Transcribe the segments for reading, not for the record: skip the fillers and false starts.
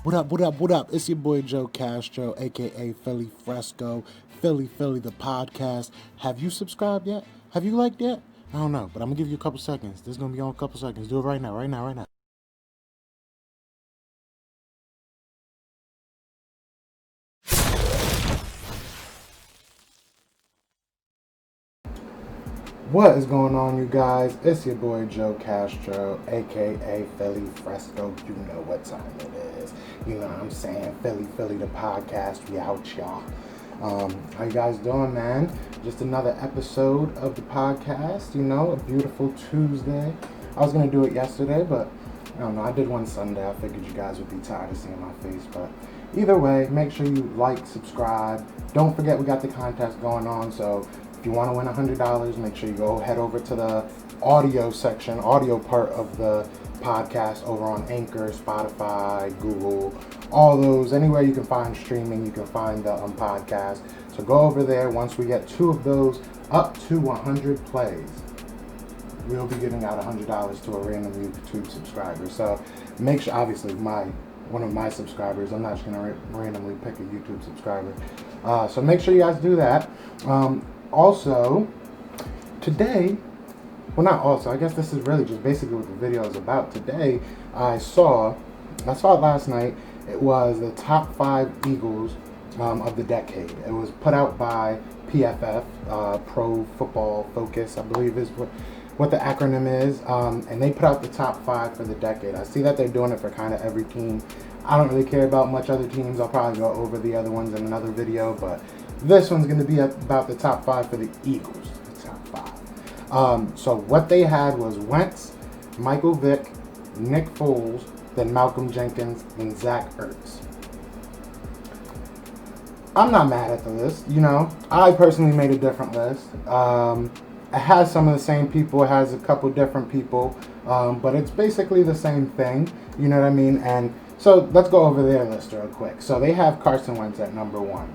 What up, what up, what up? It's your boy Joe Castro, aka Philly Fresco, Philly the podcast. Have you subscribed yet? Have you liked yet? I don't know, but I'm gonna give you a couple seconds. This is gonna be on a couple seconds. Do it right now, right now, right now. What is going on, you guys? It's your boy Joe Castro, aka Philly Fresco. You know what time it is. You know what I'm saying? Philly the podcast. We out, y'all. How you guys doing, man? Just another episode of the podcast. You know, a beautiful Tuesday. I was gonna do it yesterday, but I don't know. I did one Sunday. I figured you guys would be tired of seeing my face, but either way, make sure you like, subscribe. Don't forget we got the contest going on, so if you want to win $100, make sure you go head over to the audio section, audio part of the podcast over on Anchor, Spotify, Google, all those. Anywhere you can find streaming, you can find the podcast. So go over there. Once we get 2 of those up to 100 plays, we'll be giving out $100 to a random YouTube subscriber. So make sure, obviously, one of my subscribers, I'm not just going to randomly pick a YouTube subscriber. So make sure you guys do that. Also, today, well, not also, I guess this is really just basically what the video is about. Today, I saw it last night. It was the top 5 Eagles of the decade. It was put out by PFF, Pro Football Focus, I believe is what the acronym is. And they put out the top 5 for the decade. I see that they're doing it for kind of every team. I don't really care about much other teams. I'll probably go over the other ones in another video, but this one's going to be about the top 5 for the Eagles. The top 5. So what they had was Wentz, Michael Vick, Nick Foles, then Malcolm Jenkins, and Zach Ertz. I'm not mad at the list. You know, I personally made a different list. It has some of the same people. It has a couple different people. But it's basically the same thing. You know what I mean? And so let's go over their list real quick. So they have Carson Wentz at number 1.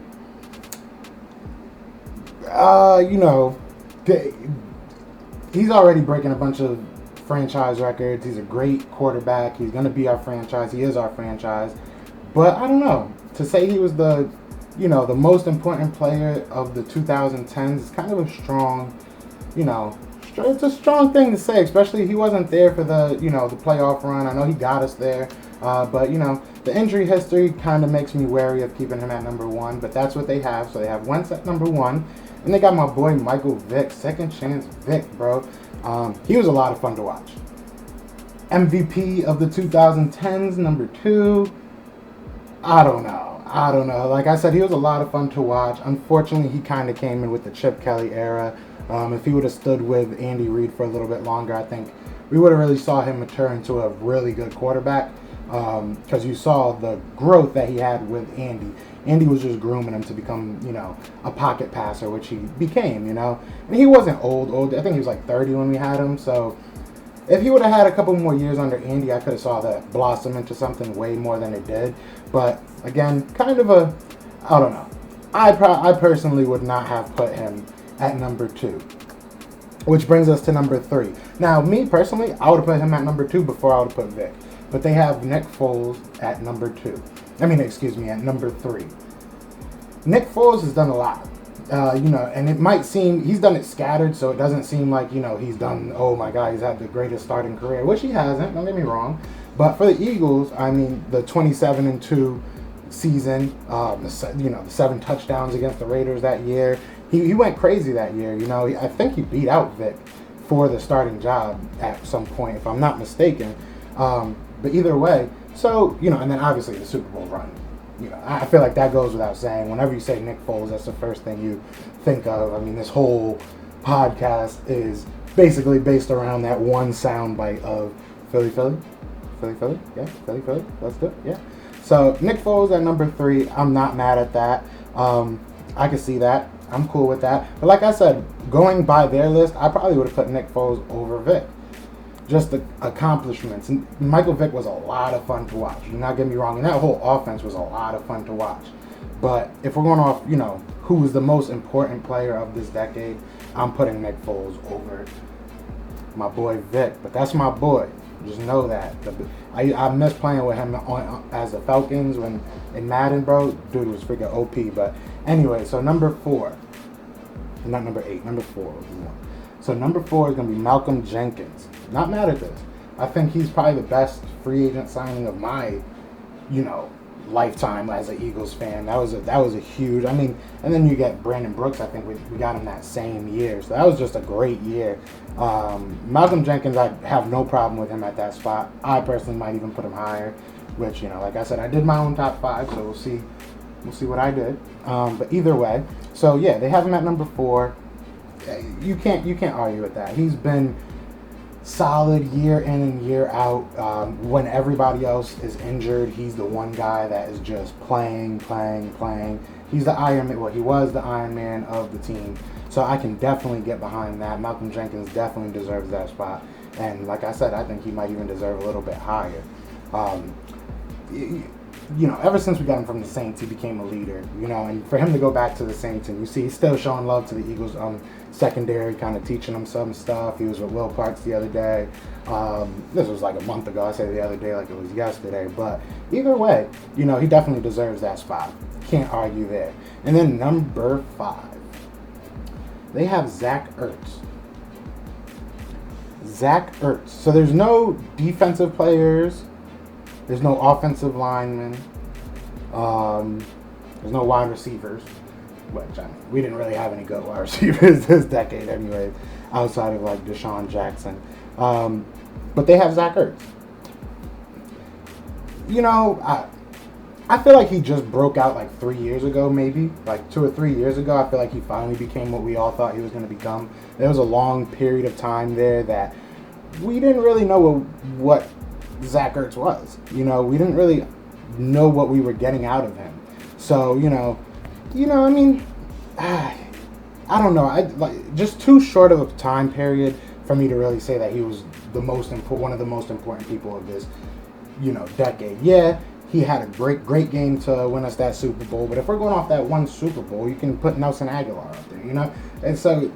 You know, he's already breaking a bunch of franchise records. He's a great quarterback. He's going to be our franchise. He is our franchise. But I don't know. To say he was the most important player of the 2010s is kind of a strong, it's a strong thing to say, especially he wasn't there for the playoff run. I know he got us there. But, the injury history kind of makes me wary of keeping him at number 1. But that's what they have. So they have Wentz at number 1. And they got my boy Michael Vick, second chance Vick, bro. He was a lot of fun to watch. MVP of the 2010s, number 2. I don't know. Like I said, he was a lot of fun to watch. Unfortunately, he kind of came in with the Chip Kelly era. If he would have stood with Andy Reid for a little bit longer, I think we would have really saw him mature into a really good quarterback. Because you saw the growth that he had with Andy. Andy was just grooming him to become, a pocket passer, which he became, And he wasn't old. I think he was like 30 when we had him. So if he would have had a couple more years under Andy, I could have saw that blossom into something way more than it did. But again, kind of I don't know. I personally would not have put him at number 2. Which brings us to number 3. Now, me personally, I would have put him at number 2 before I would have put Vick. But they have Nick Foles at number 2. At number 3. Nick Foles has done a lot. And it might seem, he's done it scattered, so it doesn't seem like, he's done, oh my God, he's had the greatest starting career, which he hasn't, don't get me wrong. But for the Eagles, the 27-2 season, the 7 touchdowns against the Raiders that year, he went crazy that year. I think he beat out Vick for the starting job at some point, if I'm not mistaken. But either way, so, and then obviously the Super Bowl run. I feel like that goes without saying. Whenever you say Nick Foles, that's the first thing you think of. This whole podcast is basically based around that one soundbite of Philly, yeah, Philly, let's do it, yeah. So Nick Foles at number 3, I'm not mad at that. I can see that. I'm cool with that. But like I said, going by their list, I probably would have put Nick Foles over Vick. Just the accomplishments. And Michael Vick was a lot of fun to watch. Do not get me wrong. And that whole offense was a lot of fun to watch. But if we're going off, who was the most important player of this decade, I'm putting Nick Foles over my boy Vick. But that's my boy. Just know that. I miss playing with him as the Falcons when in Madden, bro. Dude was freaking OP. But anyway, so number 4. Not number 8. Number 4. So number 4 is going to be Malcolm Jenkins. Not mad at this. I think he's probably the best free agent signing of my, lifetime as an Eagles fan. That was a huge. I mean, and then you get Brandon Brooks. I think we got him that same year. So that was just a great year. Malcolm Jenkins, I have no problem with him at that spot. I personally might even put him higher, which like I said, I did my own top 5, so we'll see what I did. But either way, so yeah, they have him at number 4. You can't argue with that. He's been solid year in and year out. When everybody else is injured, he's the one guy that is just playing. He's the Iron Man. Well, he was the Iron Man of the team. So I can definitely get behind that. Malcolm Jenkins definitely deserves that spot. And like I said, I think he might even deserve a little bit higher. Ever since we got him from the Saints, he became a leader, and for him to go back to the Saints, and you see he's still showing love to the Eagles secondary, kind of teaching them some stuff. He was with Will Parks the other day. This was like a month ago. I said the other day like it was yesterday. But either way, he definitely deserves that spot. Can't argue there. And then number 5, they have Zach Ertz. So there's no defensive players. There's no offensive linemen. There's no wide receivers. Which we didn't really have any good wide receivers this decade anyway, outside of like Deshaun Jackson. But they have Zach Ertz. I feel like he just broke out like 3 years ago, maybe like 2 or 3 years ago. I feel like he finally became what we all thought he was going to become. There was a long period of time there that we didn't really know what Zach Ertz was. We didn't really know what we were getting out of him. So, I mean, I don't know. Just too short of a time period for me to really say that he was one of the most important people of this, decade. Yeah, he had a great game to win us that Super Bowl. But if we're going off that one Super Bowl, you can put Nelson Aguilar up there, And so,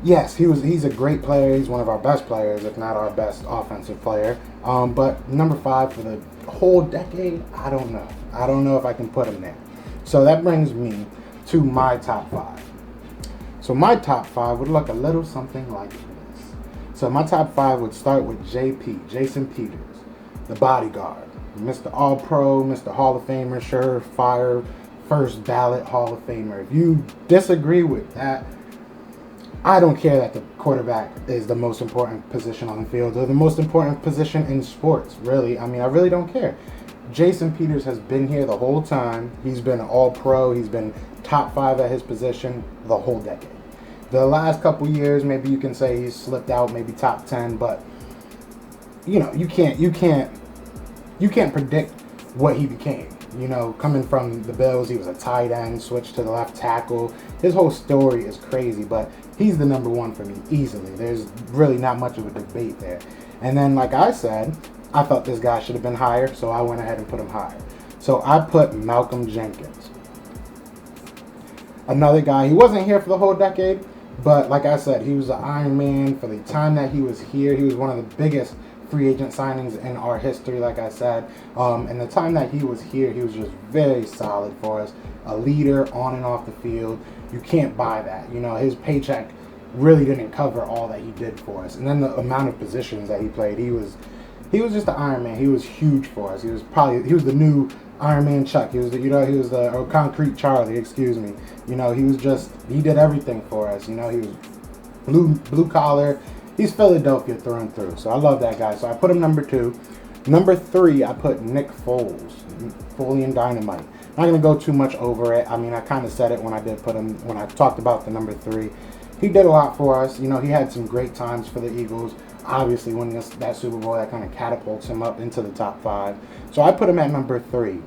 yes, he's a great player. He's one of our best players, if not our best offensive player. But number 5 for the whole decade, I don't know. I don't know if I can put him there. So that brings me to my top 5. So my top 5 would look a little something like this. So my top 5 would start with Jason Peters, the bodyguard, Mr. All-Pro, Mr. Hall of Famer, surefire, first ballot Hall of Famer. If you disagree with that, I don't care that the quarterback is the most important position on the field or the most important position in sports, really. I mean, I really don't care. Jason Peters has been here the whole time. He's been an all-pro. He's been top 5 at his position the whole decade. The last couple years, maybe you can say he's slipped out, maybe top 10, but you can't predict what he became. Coming from the Bills, he was a tight end, switched to the left tackle. His whole story is crazy, but he's the number 1 for me, easily. There's really not much of a debate there. And then, like I said, I thought this guy should have been higher, so I went ahead and put him higher. So I put Malcolm Jenkins. Another guy, he wasn't here for the whole decade, but like I said, he was the Iron Man for the time that he was here. He was one of the biggest free agent signings in our history, like I said. And the time that he was here, he was just very solid for us. A leader on and off the field. You can't buy that. His paycheck really didn't cover all that he did for us. And then the amount of positions that he played, he was just the Iron Man. He was huge for us. He was the new Iron Man Chuck. He was the Concrete Charlie, excuse me. He did everything for us. He was blue collar. He's Philadelphia through and through. So I love that guy. So I put him number 2. Number 3, I put Nick Foles, Foley and Dynamite. Not going to go too much over it. I mean, I kind of said it when I talked about the number 3. He did a lot for us. He had some great times for the Eagles. Obviously, winning that Super Bowl, that kind of catapults him up into the top 5. So I put him at number 3.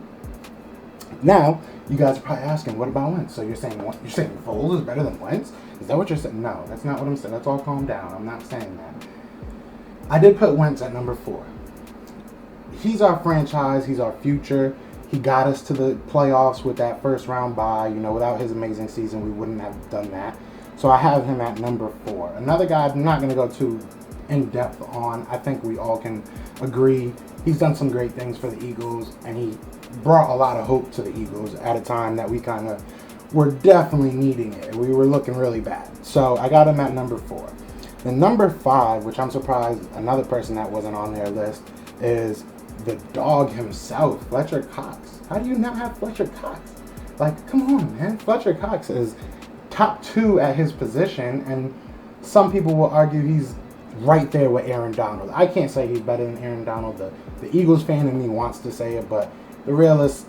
Now, you guys are probably asking, what about Wentz? So you're saying Foles is better than Wentz? Is that what you're saying? No, that's not what I'm saying. Let's all calm down. I'm not saying that. I did put Wentz at number 4. He's our franchise. He's our future. He got us to the playoffs with that first round bye. Without his amazing season, we wouldn't have done that. So I have him at number 4. Another guy I'm not going to go too in depth on. I think we all can agree he's done some great things for the Eagles, and he brought a lot of hope to the Eagles at a time that we kind of were definitely needing it. We were looking really bad. So I got him at number 4. The number 5, which I'm surprised another person that wasn't on their list, is the dog himself, Fletcher Cox. How do you not have Fletcher Cox? Like, come on, man. Fletcher Cox is top 2 at his position, and some people will argue he's right there with Aaron Donald. I can't say he's better than Aaron Donald. The Eagles fan in me wants to say it, but the realist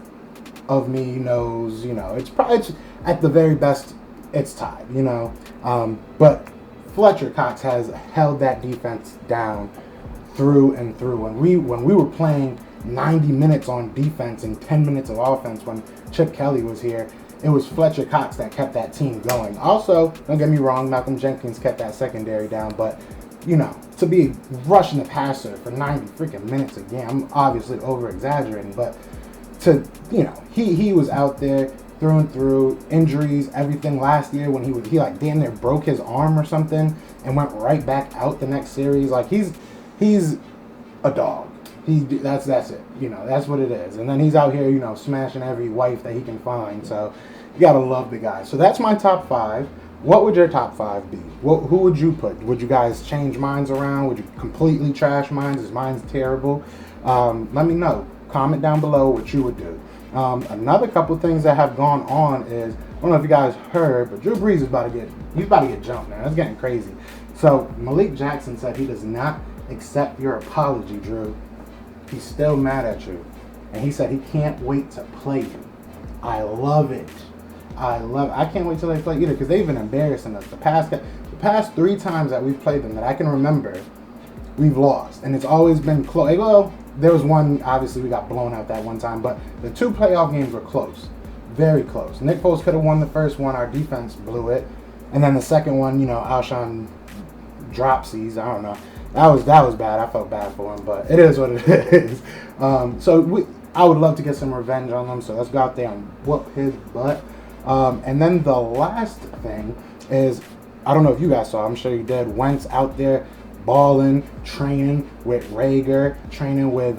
of me knows, it's probably at the very best, it's tied, But Fletcher Cox has held that defense down through and through. When we were playing 90 minutes on defense and 10 minutes of offense when Chip Kelly was here, it was Fletcher Cox that kept that team going. Also, don't get me wrong, Malcolm Jenkins kept that secondary down, but to be rushing the passer for 90 freaking minutes again, I'm obviously over-exaggerating, but he was out there through and through, injuries, everything. Last year when he like damn near broke his arm or something and went right back out the next series. Like he's a dog. That's it. That's what it is. And then he's out here, smashing every wife that he can find. So you gotta love the guy. So that's my top 5. What would your top 5 be? Who would you put? Would you guys change minds around? Would you completely trash minds? Is mine's terrible? Let me know. Comment down below what you would do. Another couple things that have gone on is, I don't know if you guys heard, but Drew Brees is about to get jumped, man. That's getting crazy. So Malik Jackson said he does not accept your apology, Drew. He's still mad at you. And he said he can't wait to play you. I love it. I can't wait till they play either, because they've been embarrassing us. The past 3 times that we've played them that I can remember, we've lost. And it's always been close. Well, there was one, obviously we got blown out that one time, but the 2 playoff games were close. Very close. Nick Foles could have won the first one. Our defense blew it. And then the second one, Alshon dropsies. I don't know. That was bad. I felt bad for him, but it is what it is. I would love to get some revenge on them, so let's go out there and whoop his butt. And then the last thing is, I don't know if you guys saw, I'm sure you did, Wentz out there balling, training with Rager, training with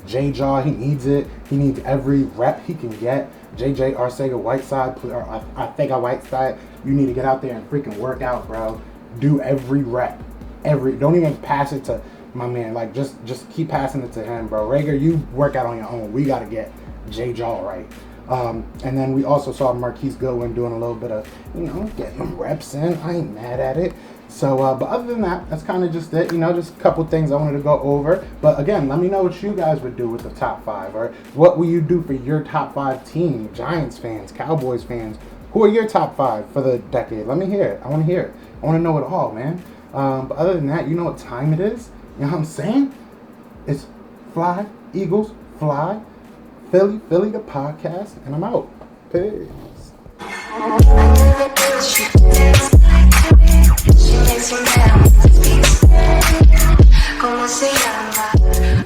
J-Jaw. He needs it. He needs every rep he can get. JJ Arcega-Whiteside, you need to get out there and freaking work out, bro. Do every rep. Don't even pass it to my man. Like, just keep passing it to him, bro. Rager, you work out on your own. We got to get J-Jaw right. And then we also saw Marquise Goodwin doing a little bit of, getting them reps in. I ain't mad at it. So, but other than that, that's kind of just it. Just a couple things I wanted to go over. But again, let me know what you guys would do with the top 5. Or what will you do for your top 5 team? Giants fans, Cowboys fans. Who are your top 5 for the decade? Let me hear it. I want to hear it. I want to know it all, man. But other than that, you know what time it is? You know what I'm saying? It's Fly, Eagles, Fly, Philly the podcast, and I'm out. Peace. ¿Cómo se llama?